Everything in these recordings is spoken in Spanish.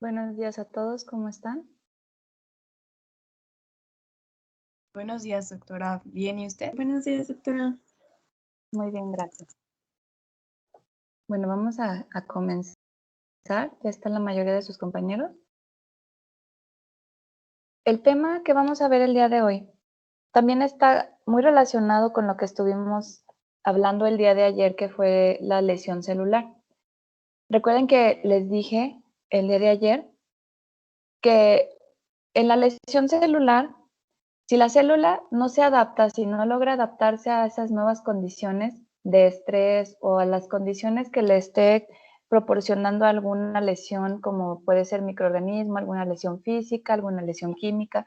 Buenos días a todos, ¿cómo están? Buenos días, doctora. ¿Bien y usted? Buenos días, doctora. Muy bien, gracias. Bueno, vamos a comenzar. ¿Ya están la mayoría de sus compañeros? El tema que vamos a ver el día de hoy también está muy relacionado con lo que estuvimos hablando el día de ayer, que fue la lesión celular. Recuerden que les dije el día de ayer que en la lesión celular, si la célula no se adapta, si no logra adaptarse a esas nuevas condiciones de estrés o a las condiciones que le esté proporcionando alguna lesión, como puede ser microorganismo, alguna lesión física, alguna lesión química,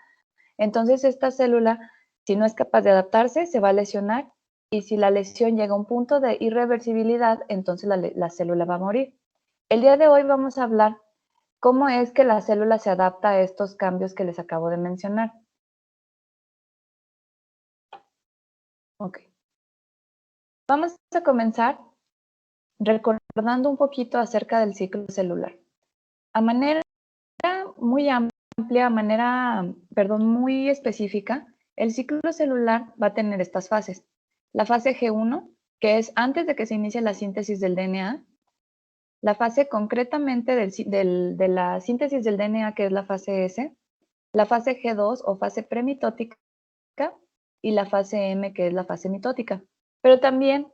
entonces esta célula, si no es capaz de adaptarse, se va a lesionar y si la lesión llega a un punto de irreversibilidad, entonces la célula va a morir. El día de hoy vamos a hablar cómo es que la célula se adapta a estos cambios que les acabo de mencionar. Ok. Vamos a comenzar recordando un poquito acerca del ciclo celular. A manera muy amplia, muy específica, el ciclo celular va a tener estas fases. La fase G1, que es antes de que se inicie la síntesis del DNA, la fase concretamente de la síntesis del DNA, que es la fase S, la fase G2 o fase premitótica y la fase M, que es la fase mitótica. Pero también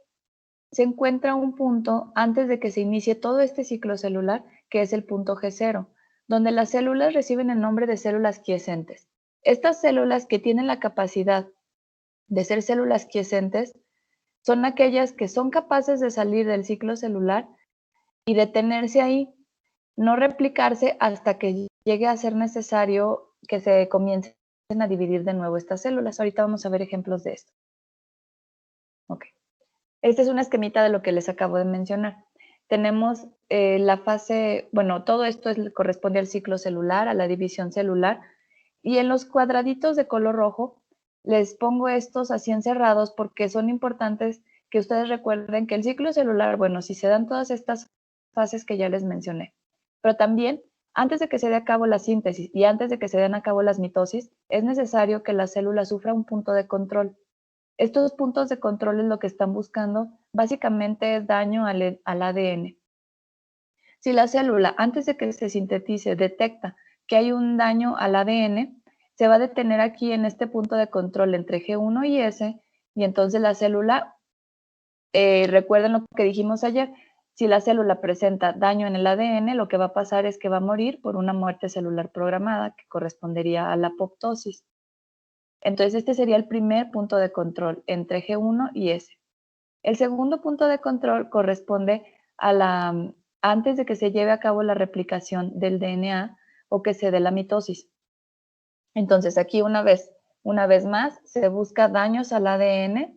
se encuentra un punto antes de que se inicie todo este ciclo celular, que es el punto G0, donde las células reciben el nombre de células quiescentes. Estas células que tienen la capacidad de ser células quiescentes son aquellas que son capaces de salir del ciclo celular y detenerse ahí, no replicarse hasta que llegue a ser necesario que se comiencen a dividir de nuevo estas células. Ahorita vamos a ver ejemplos de esto. Ok. Este es una esquemita de lo que les acabo de mencionar. Tenemos la fase, bueno, todo esto corresponde al ciclo celular, a la división celular, y en los cuadraditos de color rojo les pongo estos así encerrados porque son importantes que ustedes recuerden que el ciclo celular, bueno, si se dan todas estas fases que ya les mencioné, pero también antes de que se dé a cabo la síntesis y antes de que se den a cabo las mitosis, es necesario que la célula sufra un punto de control. Estos puntos de control es lo que están buscando, básicamente es daño al ADN. Si la célula, antes de que se sintetice, detecta que hay un daño al ADN, se va a detener aquí en este punto de control entre G1 y S, y entonces la célula, recuerden lo que dijimos ayer, si la célula presenta daño en el ADN, lo que va a pasar es que va a morir por una muerte celular programada, que correspondería a la apoptosis. Entonces, este sería el primer punto de control entre G1 y S. El segundo punto de control corresponde a antes de que se lleve a cabo la replicación del DNA o que se dé la mitosis. Entonces, aquí una vez más, se busca daños al ADN.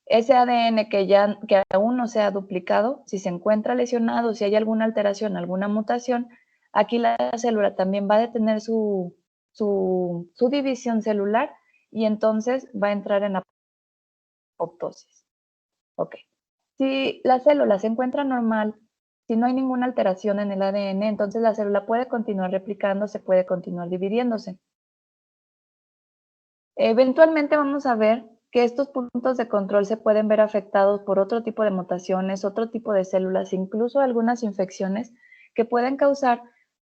Ese ADN que aún no se ha duplicado, si se encuentra lesionado, si hay alguna alteración, alguna mutación, aquí la célula también va a detener su división celular y entonces va a entrar en apoptosis. Ok. Si la célula se encuentra normal, si no hay ninguna alteración en el ADN, entonces la célula puede continuar replicándose, puede continuar dividiéndose. Eventualmente vamos a ver que estos puntos de control se pueden ver afectados por otro tipo de mutaciones, otro tipo de células, incluso algunas infecciones que pueden causar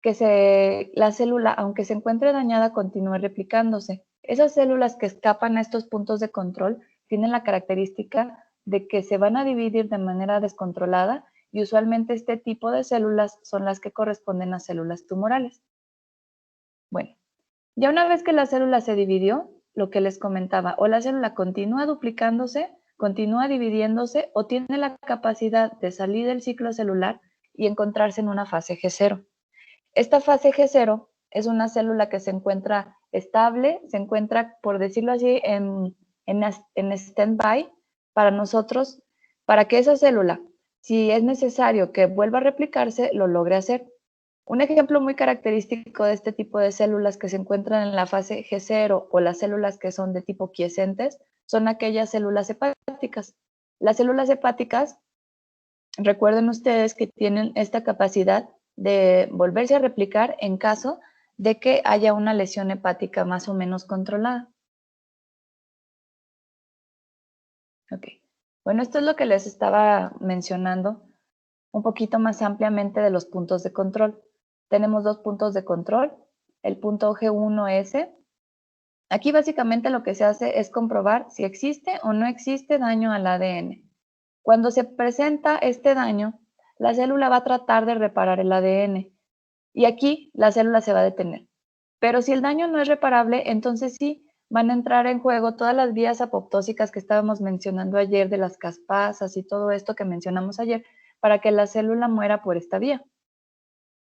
que la célula, aunque se encuentre dañada, continúe replicándose. Esas células que escapan a estos puntos de control tienen la característica de que se van a dividir de manera descontrolada y usualmente este tipo de células son las que corresponden a células tumorales. Bueno, ya una vez que la célula se dividió, lo que les comentaba, o la célula continúa duplicándose, continúa dividiéndose o tiene la capacidad de salir del ciclo celular y encontrarse en una fase G0. Esta fase G0 es una célula que se encuentra estable, se encuentra, por decirlo así, en stand-by para nosotros, para que esa célula, si es necesario que vuelva a replicarse, lo logre hacer. Un ejemplo muy característico de este tipo de células que se encuentran en la fase G0 o las células que son de tipo quiescentes son aquellas células hepáticas. Las células hepáticas, recuerden ustedes que tienen esta capacidad de volverse a replicar en caso de que haya una lesión hepática más o menos controlada. Ok. Bueno, esto es lo que les estaba mencionando un poquito más ampliamente de los puntos de control. Tenemos dos puntos de control, el punto G1S. Aquí básicamente lo que se hace es comprobar si existe o no existe daño al ADN. Cuando se presenta este daño, la célula va a tratar de reparar el ADN y aquí la célula se va a detener. Pero si el daño no es reparable, entonces sí van a entrar en juego todas las vías apoptósicas que estábamos mencionando ayer de las caspasas y todo esto que mencionamos ayer para que la célula muera por esta vía.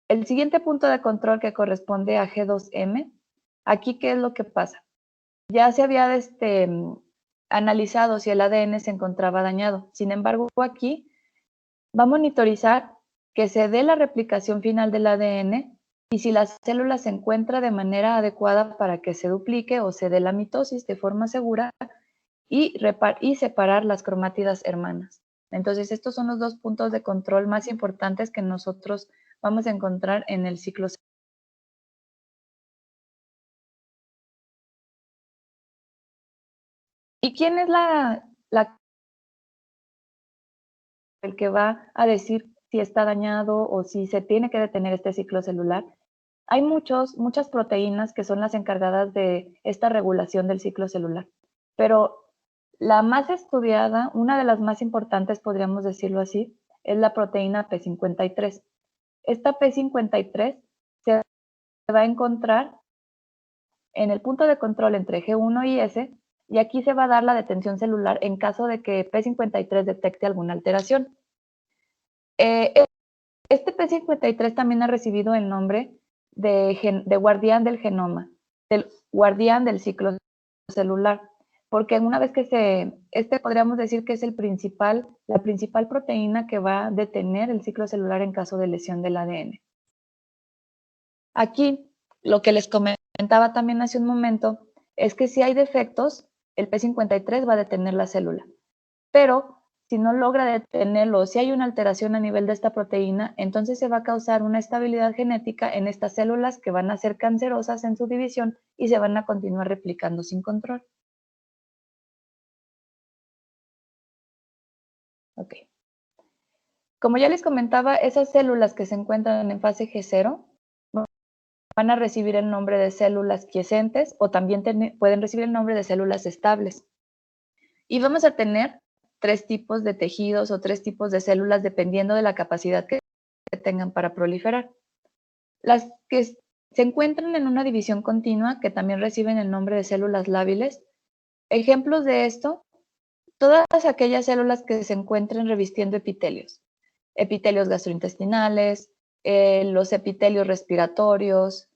El siguiente punto de control que corresponde a G2M, aquí ¿qué es lo que pasa? Ya se había analizado si el ADN se encontraba dañado. Sin embargo, aquí va a monitorizar que se dé la replicación final del ADN y si la célula se encuentra de manera adecuada para que se duplique o se dé la mitosis de forma segura y separar las cromátidas hermanas. Entonces, estos son los dos puntos de control más importantes que nosotros vamos a encontrar en el ciclo celular. ¿Y quién es el que va a decir si está dañado o si se tiene que detener este ciclo celular? Hay muchas proteínas que son las encargadas de esta regulación del ciclo celular, pero la más estudiada, una de las más importantes, podríamos decirlo así, es la proteína P53. Esta P53 se va a encontrar en el punto de control entre G1 y S, y aquí se va a dar la detención celular en caso de que P53 detecte alguna alteración. Este P53 también ha recibido el nombre de guardián del genoma, del guardián del ciclo celular, porque una vez que podríamos decir que es la principal proteína que va a detener el ciclo celular en caso de lesión del ADN. Aquí, lo que les comentaba también hace un momento, es que si hay defectos, el P53 va a detener la célula, pero si no logra detenerlo, si hay una alteración a nivel de esta proteína, entonces se va a causar una estabilidad genética en estas células que van a ser cancerosas en su división y se van a continuar replicando sin control. Ok. Como ya les comentaba, esas células que se encuentran en fase G0 van a recibir el nombre de células quiescentes o también pueden recibir el nombre de células estables. Y vamos a tener tres tipos de tejidos o tres tipos de células dependiendo de la capacidad que tengan para proliferar. Las que se encuentran en una división continua, que también reciben el nombre de células lábiles. Ejemplos de esto, todas aquellas células que se encuentren revistiendo epitelios gastrointestinales, los epitelios respiratorios.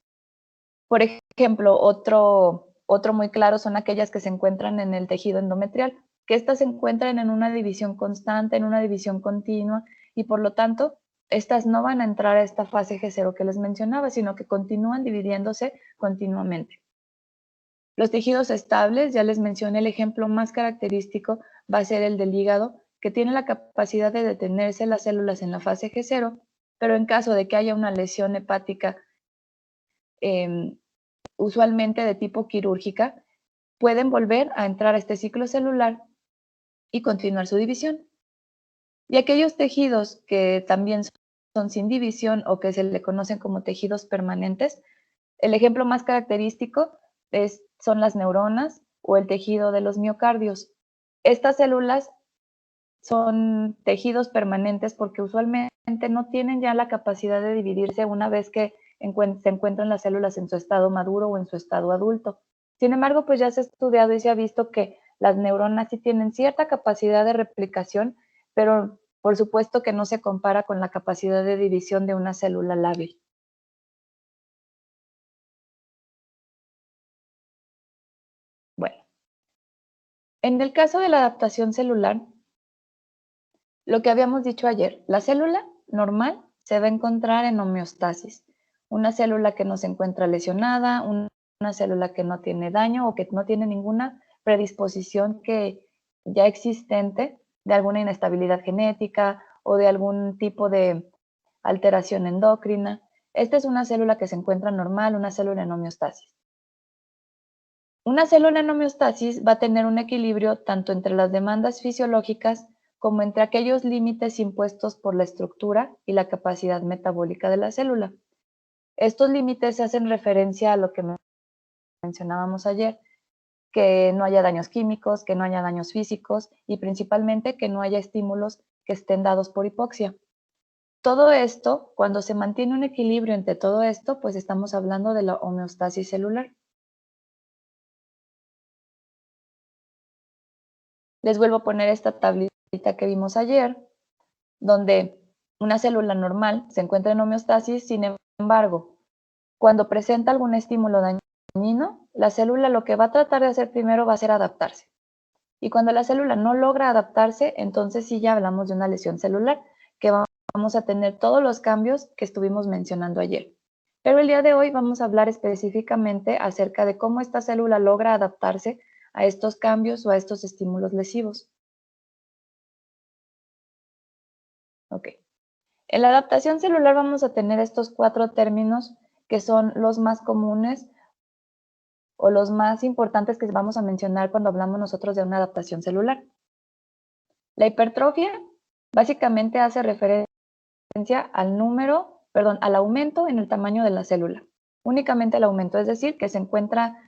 Por ejemplo, otro muy claro son aquellas que se encuentran en el tejido endometrial, que estas se encuentran en una división constante, en una división continua, y por lo tanto, estas no van a entrar a esta fase G0 que les mencionaba, sino que continúan dividiéndose continuamente. Los tejidos estables, ya les mencioné, el ejemplo más característico va a ser el del hígado, que tiene la capacidad de detenerse las células en la fase G0, pero en caso de que haya una lesión hepática usualmente de tipo quirúrgica, pueden volver a entrar a este ciclo celular y continuar su división. Y aquellos tejidos que también son sin división o que se le conocen como tejidos permanentes, el ejemplo más característico son las neuronas o el tejido de los miocardios. Estas células son tejidos permanentes porque usualmente no tienen ya la capacidad de dividirse una vez que se encuentran las células en su estado maduro o en su estado adulto. Sin embargo, pues ya se ha estudiado y se ha visto que las neuronas sí tienen cierta capacidad de replicación, pero por supuesto que no se compara con la capacidad de división de una célula lábil. Bueno, en el caso de la adaptación celular, lo que habíamos dicho ayer, la célula normal se va a encontrar en homeostasis. Una célula que no se encuentra lesionada, una célula que no tiene daño o que no tiene ninguna predisposición que ya existente de alguna inestabilidad genética o de algún tipo de alteración endocrina. Esta es una célula que se encuentra normal, una célula en homeostasis. Una célula en homeostasis va a tener un equilibrio tanto entre las demandas fisiológicas como entre aquellos límites impuestos por la estructura y la capacidad metabólica de la célula. Estos límites hacen referencia a lo que mencionábamos ayer, que no haya daños químicos, que no haya daños físicos y principalmente que no haya estímulos que estén dados por hipoxia. Todo esto, cuando se mantiene un equilibrio entre todo esto, pues estamos hablando de la homeostasis celular. Les vuelvo a poner esta tablita que vimos ayer, donde una célula normal se encuentra en homeostasis, sin embargo, cuando presenta algún estímulo dañino, la célula lo que va a tratar de hacer primero va a ser adaptarse. Y cuando la célula no logra adaptarse, entonces sí ya hablamos de una lesión celular, que vamos a tener todos los cambios que estuvimos mencionando ayer. Pero el día de hoy vamos a hablar específicamente acerca de cómo esta célula logra adaptarse a estos cambios o a estos estímulos lesivos. Ok. En la adaptación celular vamos a tener estos 4 términos que son los más comunes o los más importantes que vamos a mencionar cuando hablamos nosotros de una adaptación celular. La hipertrofia básicamente hace referencia al aumento en el tamaño de la célula. Únicamente el aumento, es decir, que se encuentra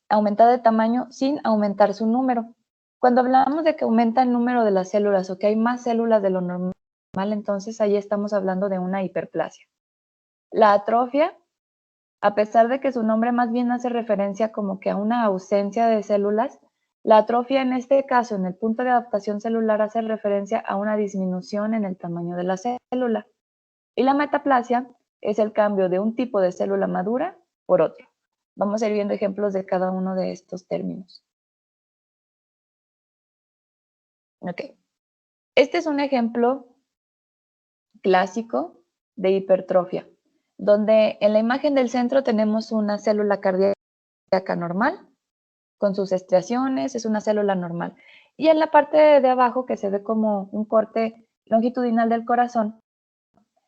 aumentada de tamaño sin aumentar su número. Cuando hablamos de que aumenta el número de las células o que hay más células de lo normal, entonces ahí estamos hablando de una hiperplasia. La atrofia, a pesar de que su nombre más bien hace referencia como que a una ausencia de células, la atrofia en este caso, en el punto de adaptación celular, hace referencia a una disminución en el tamaño de la célula. Y la metaplasia es el cambio de un tipo de célula madura por otro. Vamos a ir viendo ejemplos de cada uno de estos términos. Ok. Este es un ejemplo clásico de hipertrofia, donde en la imagen del centro tenemos una célula cardíaca normal, con sus estriaciones, es una célula normal. Y en la parte de abajo, que se ve como un corte longitudinal del corazón,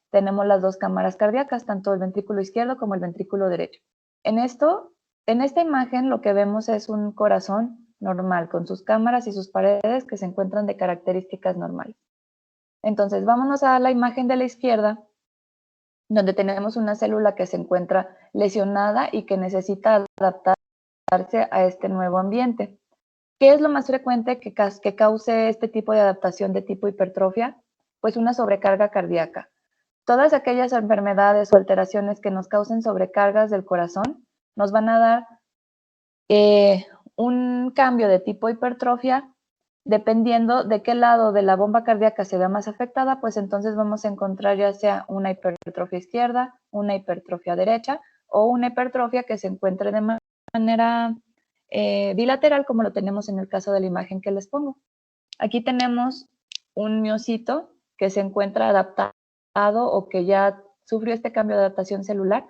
tenemos las dos cámaras cardíacas, tanto el ventrículo izquierdo como el ventrículo derecho. En esta imagen lo que vemos es un corazón normal, con sus cámaras y sus paredes que se encuentran de características normales. Entonces, vámonos a la imagen de la izquierda, donde tenemos una célula que se encuentra lesionada y que necesita adaptarse a este nuevo ambiente. ¿Qué es lo más frecuente que cause este tipo de adaptación de tipo hipertrofia? Pues una sobrecarga cardíaca. Todas aquellas enfermedades o alteraciones que nos causen sobrecargas del corazón nos van a dar un cambio de tipo hipertrofia. Dependiendo de qué lado de la bomba cardíaca se vea más afectada, pues entonces vamos a encontrar ya sea una hipertrofia izquierda, una hipertrofia derecha o una hipertrofia que se encuentre de manera bilateral, como lo tenemos en el caso de la imagen que les pongo. Aquí tenemos un miocito que se encuentra adaptado o que ya sufrió este cambio de adaptación celular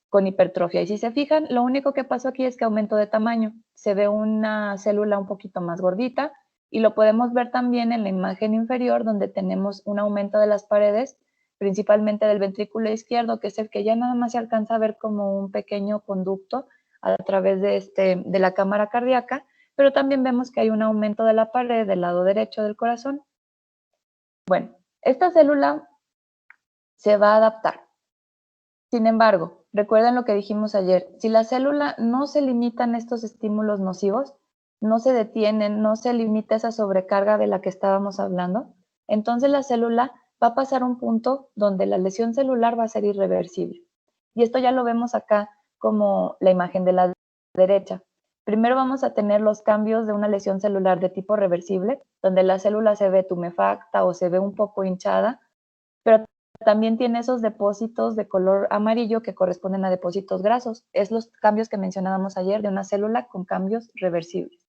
con hipertrofia. Y si se fijan, lo único que pasó aquí es que aumentó de tamaño. Se ve una célula un poquito más gordita y lo podemos ver también en la imagen inferior donde tenemos un aumento de las paredes, principalmente del ventrículo izquierdo, que es el que ya nada más se alcanza a ver como un pequeño conducto a través de la cámara cardíaca, pero también vemos que hay un aumento de la pared del lado derecho del corazón. Bueno, esta célula se va a adaptar. Sin embargo, recuerden lo que dijimos ayer, si la célula no se limitan estos estímulos nocivos, no se detienen, no se limita esa sobrecarga de la que estábamos hablando, entonces la célula va a pasar a un punto donde la lesión celular va a ser irreversible. Y esto ya lo vemos acá como la imagen de la derecha. Primero vamos a tener los cambios de una lesión celular de tipo reversible, donde la célula se ve tumefacta o se ve un poco hinchada, pero también tiene esos depósitos de color amarillo que corresponden a depósitos grasos. Es los cambios que mencionábamos ayer de una célula con cambios reversibles.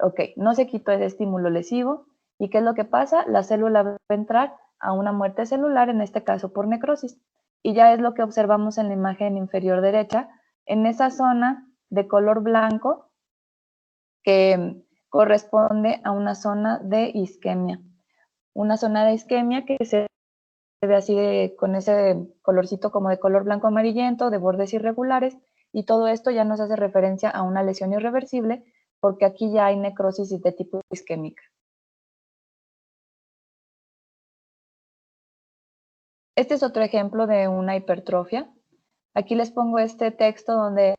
Ok, no se quitó ese estímulo lesivo. ¿Y qué es lo que pasa? La célula va a entrar a una muerte celular, en este caso por necrosis. Y ya es lo que observamos en la imagen inferior derecha, en esa zona de color blanco que corresponde a una zona de isquemia. Una zona de isquemia que se ve así con ese colorcito como de color blanco amarillento, de bordes irregulares, y todo esto ya nos hace referencia a una lesión irreversible, porque aquí ya hay necrosis de tipo isquémica. Este es otro ejemplo de una hipertrofia. Aquí les pongo este texto donde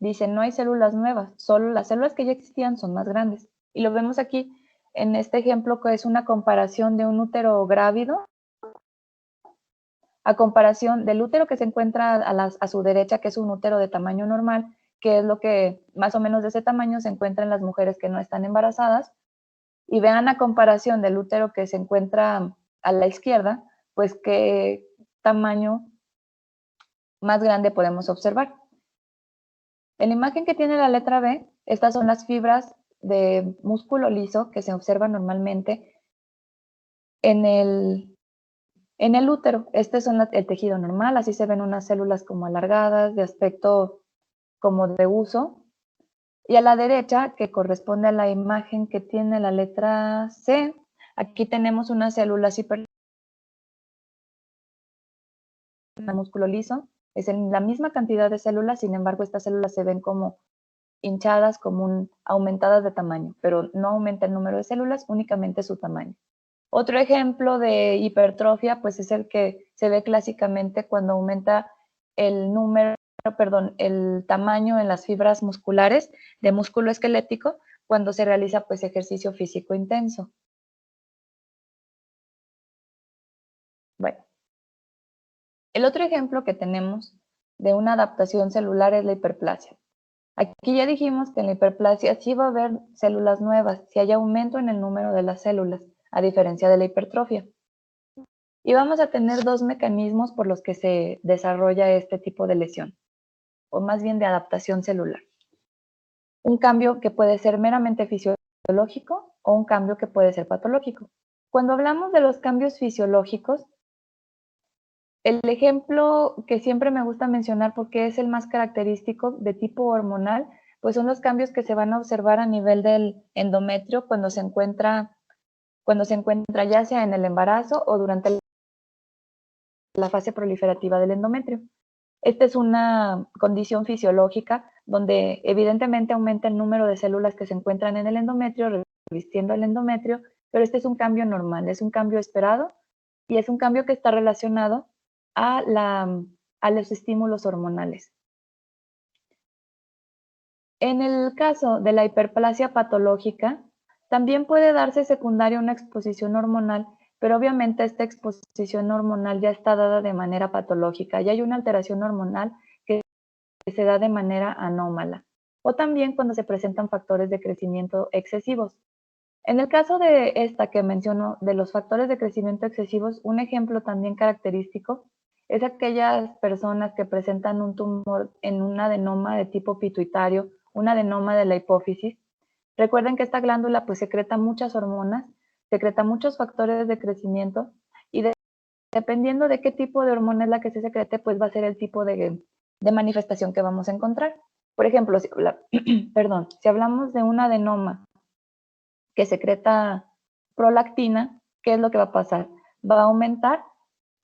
dice, no hay células nuevas, solo las células que ya existían son más grandes. Y lo vemos aquí en este ejemplo, que es una comparación de un útero grávido a comparación del útero que se encuentra a su derecha, que es un útero de tamaño normal, que es lo que más o menos de ese tamaño se encuentra en las mujeres que no están embarazadas. Y vean a comparación del útero que se encuentra a la izquierda, pues qué tamaño más grande podemos observar. En la imagen que tiene la letra B, estas son las fibras de músculo liso que se observan normalmente en el útero. Este es el tejido normal, así se ven unas células como alargadas, de aspecto como de uso. Y a la derecha, que corresponde a la imagen que tiene la letra C, aquí tenemos unas células músculo liso. Es en la misma cantidad de células, sin embargo, estas células se ven como hinchadas, como aumentadas de tamaño, pero no aumenta el número de células, únicamente su tamaño. Otro ejemplo de hipertrofia, pues es el que se ve clásicamente cuando aumenta el tamaño en las fibras musculares de músculo esquelético cuando se realiza pues ejercicio físico intenso. Bueno, el otro ejemplo que tenemos de una adaptación celular es la hiperplasia. Aquí ya dijimos que en la hiperplasia sí va a haber células nuevas, si hay aumento en el número de las células, a diferencia de la hipertrofia. Y vamos a tener dos mecanismos por los que se desarrolla este tipo de lesión, o más bien de adaptación celular. Un cambio que puede ser meramente fisiológico o un cambio que puede ser patológico. Cuando hablamos de los cambios fisiológicos, el ejemplo que siempre me gusta mencionar porque es el más característico de tipo hormonal, pues son los cambios que se van a observar a nivel del endometrio cuando se encuentra ya sea en el embarazo o durante la fase proliferativa del endometrio. Esta es una condición fisiológica donde evidentemente aumenta el número de células que se encuentran en el endometrio, revistiendo el endometrio, pero este es un cambio normal, es un cambio esperado y es un cambio que está relacionado a los estímulos hormonales. En el caso de la hiperplasia patológica, también puede darse secundaria una exposición hormonal, pero obviamente esta exposición hormonal ya está dada de manera patológica, ya hay una alteración hormonal que se da de manera anómala, o también cuando se presentan factores de crecimiento excesivos. En el caso de esta que menciono, de los factores de crecimiento excesivos, un ejemplo también característico es aquellas personas que presentan un tumor en un adenoma de tipo pituitario, un adenoma de la hipófisis. Recuerden que esta glándula pues secreta muchas hormonas, secreta muchos factores de crecimiento y dependiendo de qué tipo de hormona es la que se secrete, pues va a ser el tipo de manifestación que vamos a encontrar. Por ejemplo, si hablamos de un adenoma que secreta prolactina, ¿qué es lo que va a pasar? Va a aumentar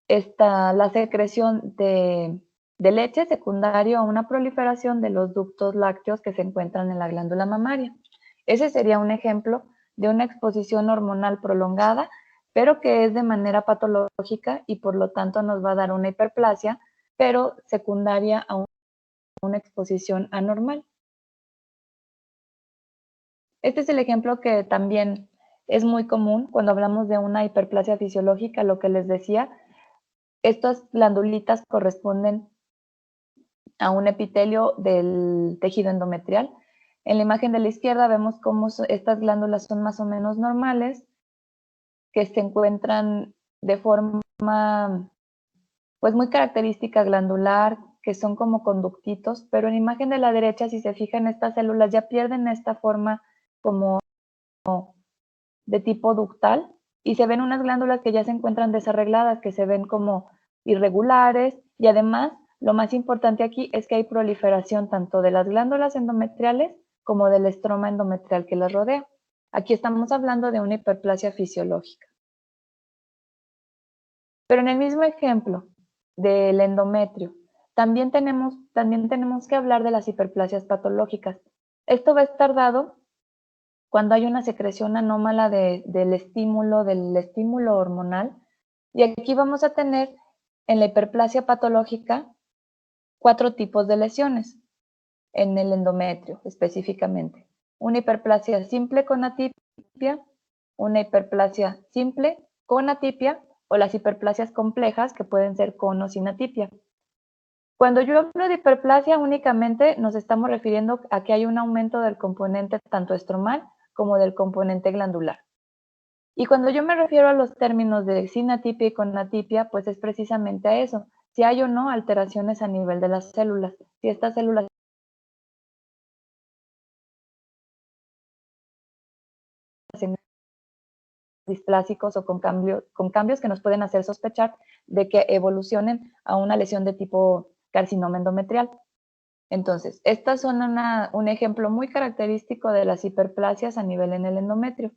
la secreción de leche secundario a una proliferación de los ductos lácteos que se encuentran en la glándula mamaria. Ese sería un ejemplo de una exposición hormonal prolongada, pero que es de manera patológica y por lo tanto nos va a dar una hiperplasia, pero secundaria a una exposición anormal. Este es el ejemplo que también es muy común cuando hablamos de una hiperplasia fisiológica, lo que les decía. Estas glandulitas corresponden a un epitelio del tejido endometrial. En la imagen de la izquierda vemos cómo estas glándulas son más o menos normales, que se encuentran de forma pues muy característica glandular, que son como conductitos, pero en la imagen de la derecha, si se fijan, estas células ya pierden esta forma como de tipo ductal y se ven unas glándulas que ya se encuentran desarregladas, que se ven como irregulares y además lo más importante aquí es que hay proliferación tanto de las glándulas endometriales como del estroma endometrial que las rodea. Aquí estamos hablando de una hiperplasia fisiológica. Pero en el mismo ejemplo del endometrio, también tenemos que hablar de las hiperplasias patológicas. Esto va a estar dado cuando hay una secreción anómala del estímulo hormonal. Y aquí vamos a tener en la hiperplasia patológica 4 tipos de lesiones en el endometrio específicamente. Una hiperplasia simple con atipia, una hiperplasia simple con atipia o las hiperplasias complejas que pueden ser con o sin atipia. Cuando yo hablo de hiperplasia únicamente nos estamos refiriendo a que hay un aumento del componente tanto estromal como del componente glandular. Y cuando yo me refiero a los términos de sin atipia y con atipia, pues es precisamente a eso, si hay o no alteraciones a nivel de las células, si estas células displásicos o con cambios que nos pueden hacer sospechar de que evolucionen a una lesión de tipo carcinoma endometrial. Entonces, estas son un ejemplo muy característico de las hiperplasias a nivel en el endometrio.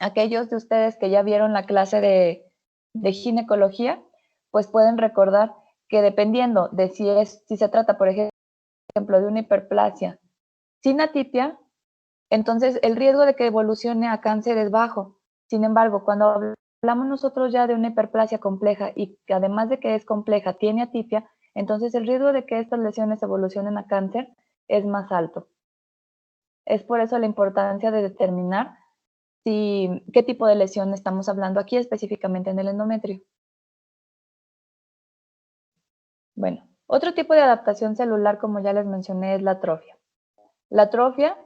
Aquellos de ustedes que ya vieron la clase de ginecología, pues pueden recordar que dependiendo de si se trata, por ejemplo, de una hiperplasia sin atipia, entonces el riesgo de que evolucione a cáncer es bajo. Sin embargo, cuando hablamos nosotros ya de una hiperplasia compleja y que además de que es compleja tiene atipia, entonces el riesgo de que estas lesiones evolucionen a cáncer es más alto. Es por eso la importancia de determinar qué tipo de lesión estamos hablando aquí específicamente en el endometrio. Bueno, otro tipo de adaptación celular, como ya les mencioné, es la atrofia. La atrofia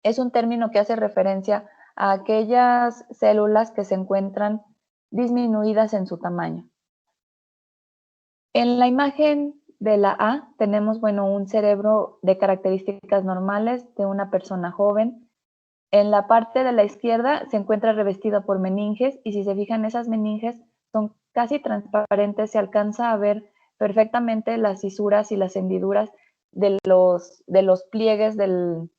es un término que hace referencia a aquellas células que se encuentran disminuidas en su tamaño. En la imagen de la A tenemos, un cerebro de características normales de una persona joven. En la parte de la izquierda se encuentra revestida por meninges y si se fijan esas meninges son casi transparentes, se alcanza a ver perfectamente las fisuras y las hendiduras de los pliegues del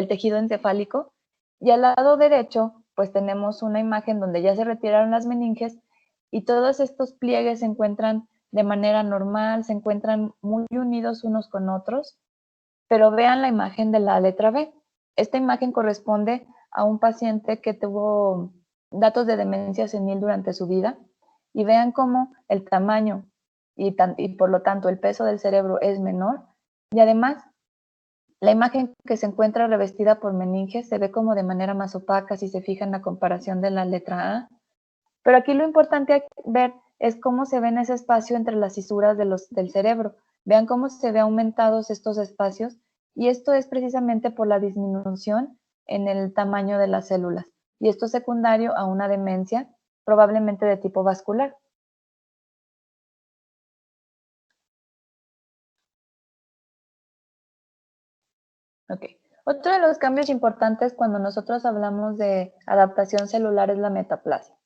tejido encefálico. Y al lado derecho, pues tenemos una imagen donde ya se retiraron las meninges y todos estos pliegues se encuentran de manera normal, se encuentran muy unidos unos con otros, pero vean la imagen de la letra B. Esta imagen corresponde a un paciente que tuvo datos de demencia senil durante su vida y vean cómo el tamaño y por lo tanto el peso del cerebro es menor y además la imagen que se encuentra revestida por meninges se ve como de manera más opaca si se fijan en la comparación de la letra A. Pero aquí lo importante ver es cómo se ve en ese espacio entre las fisuras del cerebro. Vean cómo se ve aumentados estos espacios y esto es precisamente por la disminución en el tamaño de las células. Y esto es secundario a una demencia, probablemente de tipo vascular. Ok. Otro de los cambios importantes cuando nosotros hablamos de adaptación celular es la metaplasia.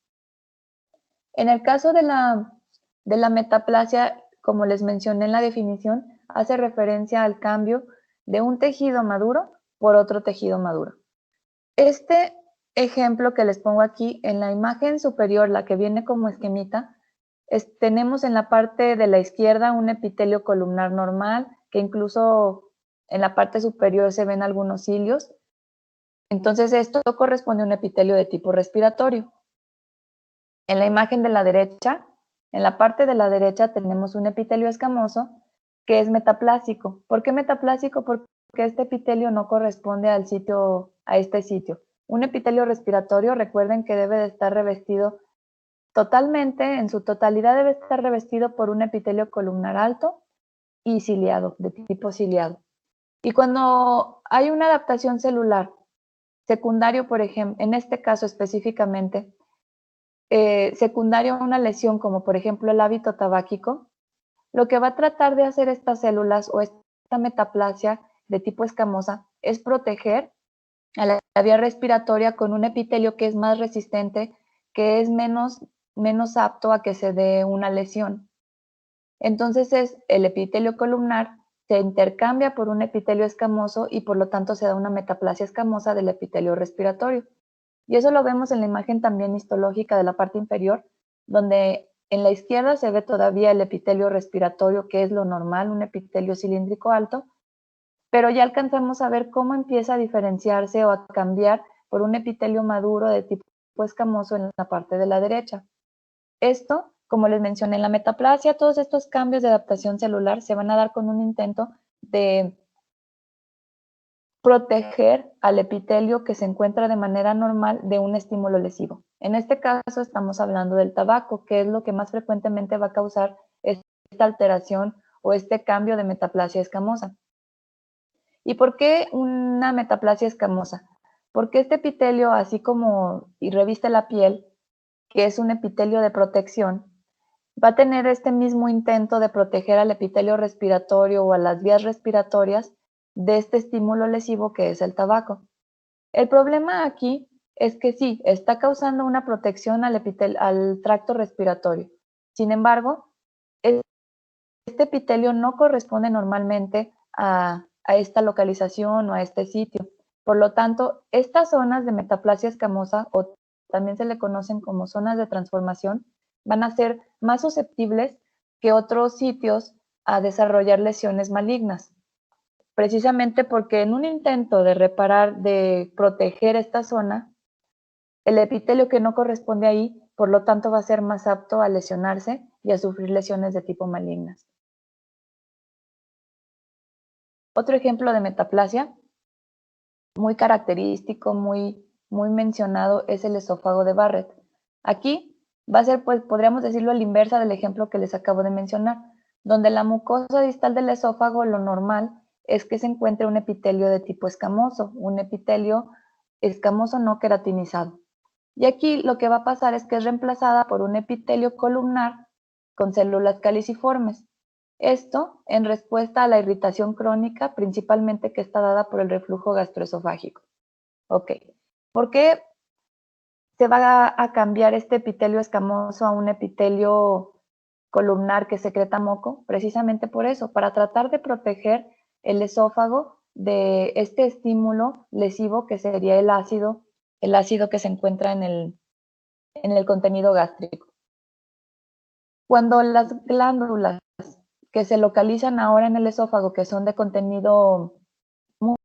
En el caso de la metaplasia, como les mencioné en la definición, hace referencia al cambio de un tejido maduro por otro tejido maduro. Este ejemplo que les pongo aquí, en la imagen superior, la que viene como esquemita, tenemos en la parte de la izquierda un epitelio columnar normal, que incluso en la parte superior se ven algunos cilios. Entonces esto corresponde a un epitelio de tipo respiratorio. En la imagen de la derecha, en la parte de la derecha tenemos un epitelio escamoso que es metaplásico. ¿Por qué metaplásico? Porque este epitelio no corresponde a este sitio. Un epitelio respiratorio, recuerden que debe de estar revestido totalmente, en su totalidad debe estar revestido por un epitelio columnar alto y ciliado, de tipo ciliado. Y cuando hay una adaptación celular secundario, por ejemplo, en este caso específicamente, secundario a una lesión como por ejemplo el hábito tabáquico, lo que va a tratar de hacer estas células o esta metaplasia de tipo escamosa es proteger a la vía respiratoria con un epitelio que es más resistente, que es menos apto a que se dé una lesión. Entonces el epitelio columnar se intercambia por un epitelio escamoso y por lo tanto se da una metaplasia escamosa del epitelio respiratorio. Y eso lo vemos en la imagen también histológica de la parte inferior, donde en la izquierda se ve todavía el epitelio respiratorio, que es lo normal, un epitelio cilíndrico alto, pero ya alcanzamos a ver cómo empieza a diferenciarse o a cambiar por un epitelio maduro de tipo escamoso en la parte de la derecha. Esto, como les mencioné en la metaplasia, todos estos cambios de adaptación celular se van a dar con un intento de proteger al epitelio que se encuentra de manera normal de un estímulo lesivo. En este caso estamos hablando del tabaco, que es lo que más frecuentemente va a causar esta alteración o este cambio de metaplasia escamosa. ¿Y por qué una metaplasia escamosa? Porque este epitelio, así como reviste la piel, que es un epitelio de protección, va a tener este mismo intento de proteger al epitelio respiratorio o a las vías respiratorias de este estímulo lesivo que es el tabaco. El problema aquí es que sí, está causando una protección al tracto respiratorio. Sin embargo, este epitelio no corresponde normalmente a esta localización o a este sitio. Por lo tanto, estas zonas de metaplasia escamosa, o también se le conocen como zonas de transformación, van a ser más susceptibles que otros sitios a desarrollar lesiones malignas. Precisamente porque en un intento de reparar, de proteger esta zona, el epitelio que no corresponde ahí, por lo tanto, va a ser más apto a lesionarse y a sufrir lesiones de tipo malignas. Otro ejemplo de metaplasia, muy característico, muy mencionado, es el esófago de Barrett. Aquí va a ser, pues, podríamos decirlo a la inversa del ejemplo que les acabo de mencionar, donde la mucosa distal del esófago, lo normal es que se encuentre un epitelio de tipo escamoso, un epitelio escamoso no queratinizado. Y aquí lo que va a pasar es que es reemplazada por un epitelio columnar con células caliciformes. Esto en respuesta a la irritación crónica, principalmente que está dada por el reflujo gastroesofágico. Ok, ¿por qué se va a cambiar este epitelio escamoso a un epitelio columnar que secreta moco? Precisamente por eso, para tratar de proteger el esófago de este estímulo lesivo que sería el ácido que se encuentra en el contenido gástrico. Cuando las glándulas que se localizan ahora en el esófago, que son de contenido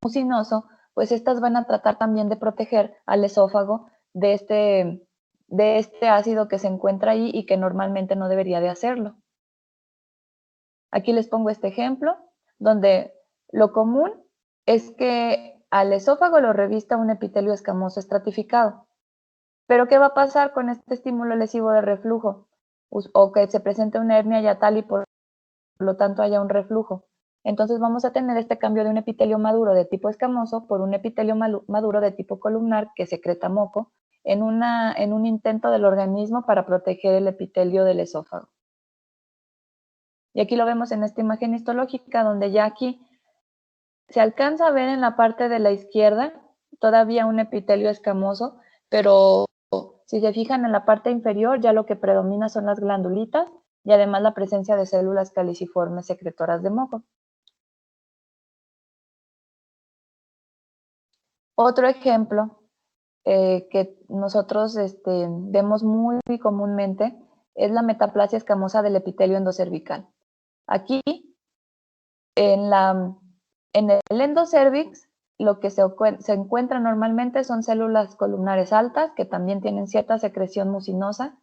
mucinoso, pues estas van a tratar también de proteger al esófago de este ácido que se encuentra ahí y que normalmente no debería de hacerlo. Aquí les pongo este ejemplo, donde lo común es que al esófago lo revista un epitelio escamoso estratificado. Pero ¿qué va a pasar con este estímulo lesivo de reflujo? O que se presente una hernia yatal y por lo tanto haya un reflujo. Entonces vamos a tener este cambio de un epitelio maduro de tipo escamoso por un epitelio maduro de tipo columnar que secreta moco en un intento del organismo para proteger el epitelio del esófago. Y aquí lo vemos en esta imagen histológica, donde ya aquí se alcanza a ver en la parte de la izquierda todavía un epitelio escamoso, pero si se fijan en la parte inferior, ya lo que predomina son las glandulitas y además la presencia de células caliciformes secretoras de moco. Otro ejemplo que nosotros vemos muy comúnmente es la metaplasia escamosa del epitelio endocervical. Aquí, en el endocervix, lo que se encuentra normalmente son células columnares altas que también tienen cierta secreción mucinosa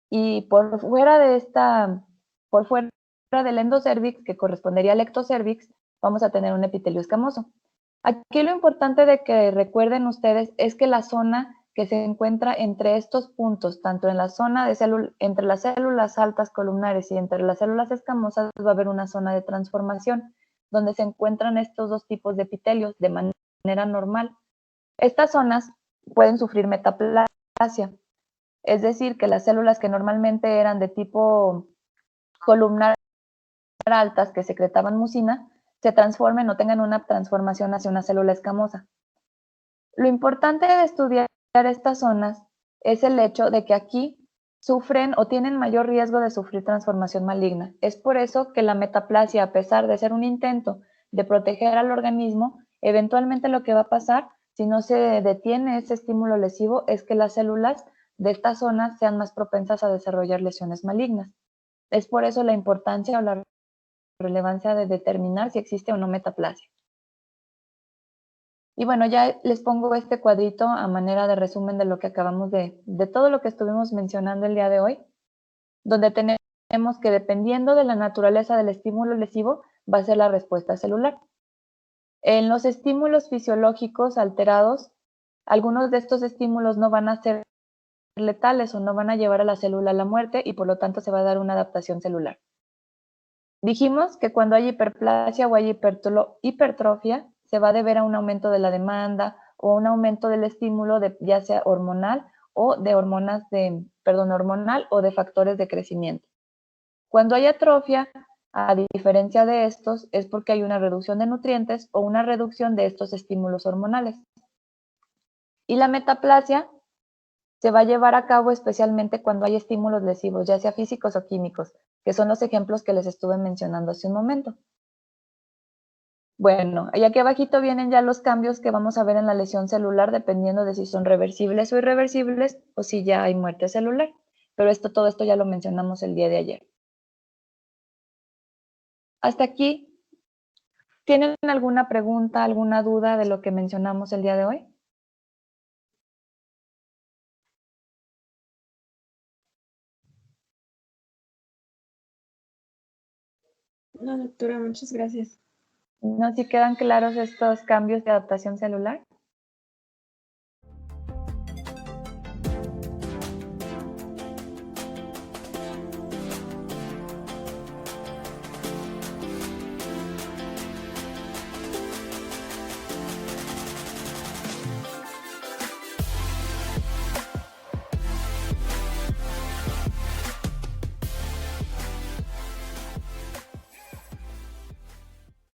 y por fuera del endocervix, que correspondería al ectocervix, vamos a tener un epitelio escamoso. Aquí lo importante de que recuerden ustedes es que la zona que se encuentra entre estos puntos, tanto en la zona entre las células altas columnares y entre las células escamosas, va a haber una zona de transformación donde se encuentran estos dos tipos de epitelios de manera normal. Estas zonas pueden sufrir metaplasia, es decir, que las células que normalmente eran de tipo columnar altas que secretaban mucina, se transformen o tengan una transformación hacia una célula escamosa. Lo importante de estudiar estas zonas es el hecho de que aquí sufren o tienen mayor riesgo de sufrir transformación maligna. Es por eso que la metaplasia, a pesar de ser un intento de proteger al organismo, eventualmente lo que va a pasar, si no se detiene ese estímulo lesivo, es que las células de estas zonas sean más propensas a desarrollar lesiones malignas. Es por eso la importancia o la relevancia de determinar si existe o no metaplasia. Y bueno, ya les pongo este cuadrito a manera de resumen de lo que acabamos de todo lo que estuvimos mencionando el día de hoy, donde tenemos que dependiendo de la naturaleza del estímulo lesivo va a ser la respuesta celular. En los estímulos fisiológicos alterados, algunos de estos estímulos no van a ser letales o no van a llevar a la célula a la muerte y por lo tanto se va a dar una adaptación celular. Dijimos que cuando hay hiperplasia o hay hipertrofia, se va a deber a un aumento de la demanda o un aumento del estímulo ya sea hormonal o de hormonal o de factores de crecimiento. Cuando hay atrofia, a diferencia de estos, es porque hay una reducción de nutrientes o una reducción de estos estímulos hormonales. Y la metaplasia se va a llevar a cabo especialmente cuando hay estímulos lesivos, ya sea físicos o químicos, que son los ejemplos que les estuve mencionando hace un momento. Bueno, y aquí abajito vienen ya los cambios que vamos a ver en la lesión celular dependiendo de si son reversibles o irreversibles o si ya hay muerte celular. Pero todo esto ya lo mencionamos el día de ayer. Hasta aquí, ¿tienen alguna pregunta, alguna duda de lo que mencionamos el día de hoy? No, doctora, muchas gracias. ¿No? ¿Si quedan claros estos cambios de adaptación celular?